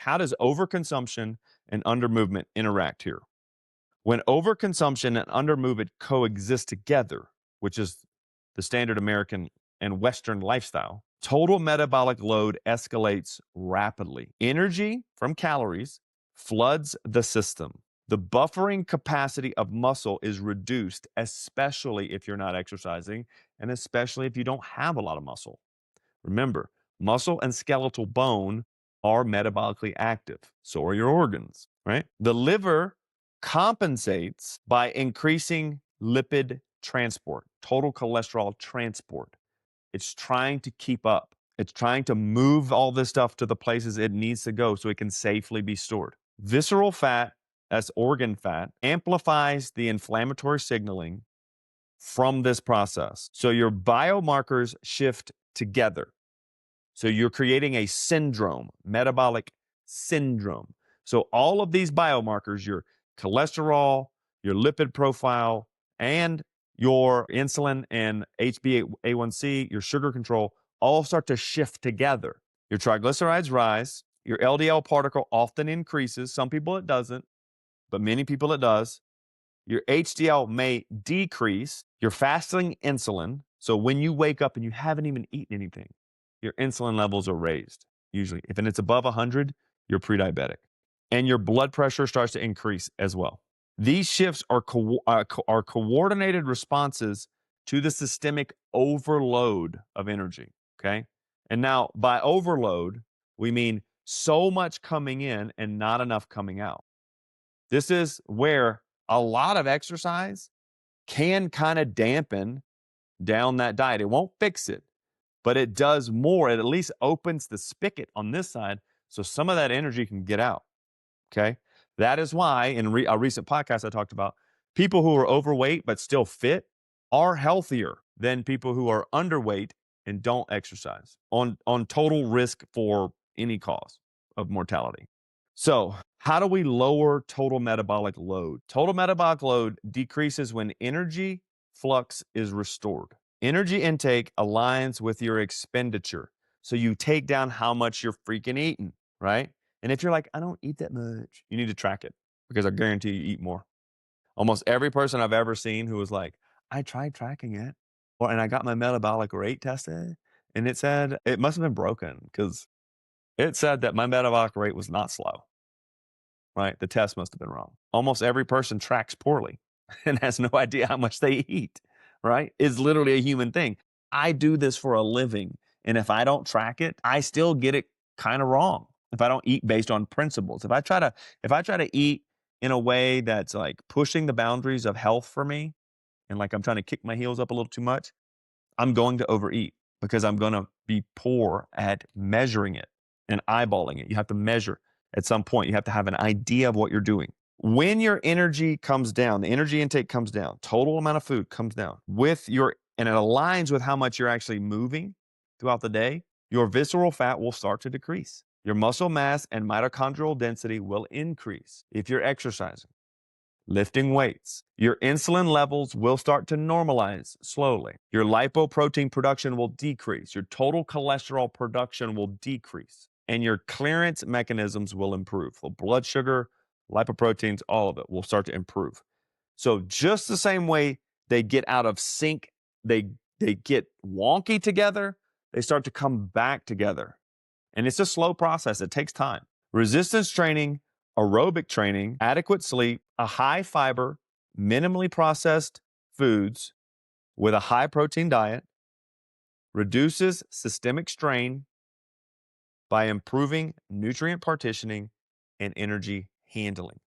How does overconsumption and undermovement interact here? When overconsumption and undermovement coexist together, which is the standard American and Western lifestyle, total metabolic load escalates rapidly. Energy from calories floods the system. The buffering capacity of muscle is reduced, especially if you're not exercising and especially if you don't have a lot of muscle. Remember, muscle and skeletal bone are metabolically active. So are your organs, right? The liver compensates by increasing lipid transport, total cholesterol transport. It's trying to keep up. It's trying to move all this stuff to the places it needs to go so it can safely be stored. Visceral fat, that's organ fat, amplifies the inflammatory signaling from this process. So your biomarkers shift together. So you're creating a syndrome, metabolic syndrome. So all of these biomarkers, your cholesterol, your lipid profile, and your insulin and HbA1c, your sugar control, all start to shift together. Your triglycerides rise, your LDL particle often increases. Some people it doesn't, but many people it does. Your HDL may decrease, your fasting insulin. So when you wake up and you haven't even eaten anything, your insulin levels are raised, usually. If it's above 100, you're pre-diabetic. And your blood pressure starts to increase as well. These shifts are coordinated responses to the systemic overload of energy, okay? And now by overload, we mean so much coming in and not enough coming out. This is where a lot of exercise can kind of dampen down that diet. It won't fix it, but it does more. It at least opens the spigot on this side so some of that energy can get out. Okay. That is why in a recent podcast I talked about people who are overweight but still fit are healthier than people who are underweight and don't exercise on total risk for any cause of mortality. So, how do we lower total metabolic load? Total metabolic load decreases when energy flux is restored. Energy intake aligns with your expenditure. So you take down how much you're freaking eating, right? And if you're like, I don't eat that much, you need to track it because I guarantee you eat more. Almost every person I've ever seen who was like, I tried tracking it, and I got my metabolic rate tested, and it said it must have been broken because it said that my metabolic rate was not slow, right? The test must have been wrong. Almost every person tracks poorly and has no idea how much they eat, right? It's literally a human thing. I do this for a living. And if I don't track it, I still get it kind of wrong. If I don't eat based on principles, if I try to eat in a way that's like pushing the boundaries of health for me, and like I'm trying to kick my heels up a little too much, I'm going to overeat because I'm going to be poor at measuring it and eyeballing it. You have to measure at some point. You have to have an idea of what you're doing. When your energy comes down, the energy intake comes down, total amount of food comes down and it aligns with how much you're actually moving throughout the day, your visceral fat will start to decrease. Your muscle mass and mitochondrial density will increase if you're exercising, lifting weights. Your insulin levels will start to normalize slowly. Your lipoprotein production will decrease. Your total cholesterol production will decrease. And your clearance mechanisms will improve. The blood sugar, lipoproteins, all of it will start to improve. So just the same way they get out of sync, they get wonky together, they start to come back together. And it's a slow process. It takes time. Resistance training, aerobic training, adequate sleep, a high fiber, minimally processed foods with a high protein diet reduces systemic strain by improving nutrient partitioning and energy handling.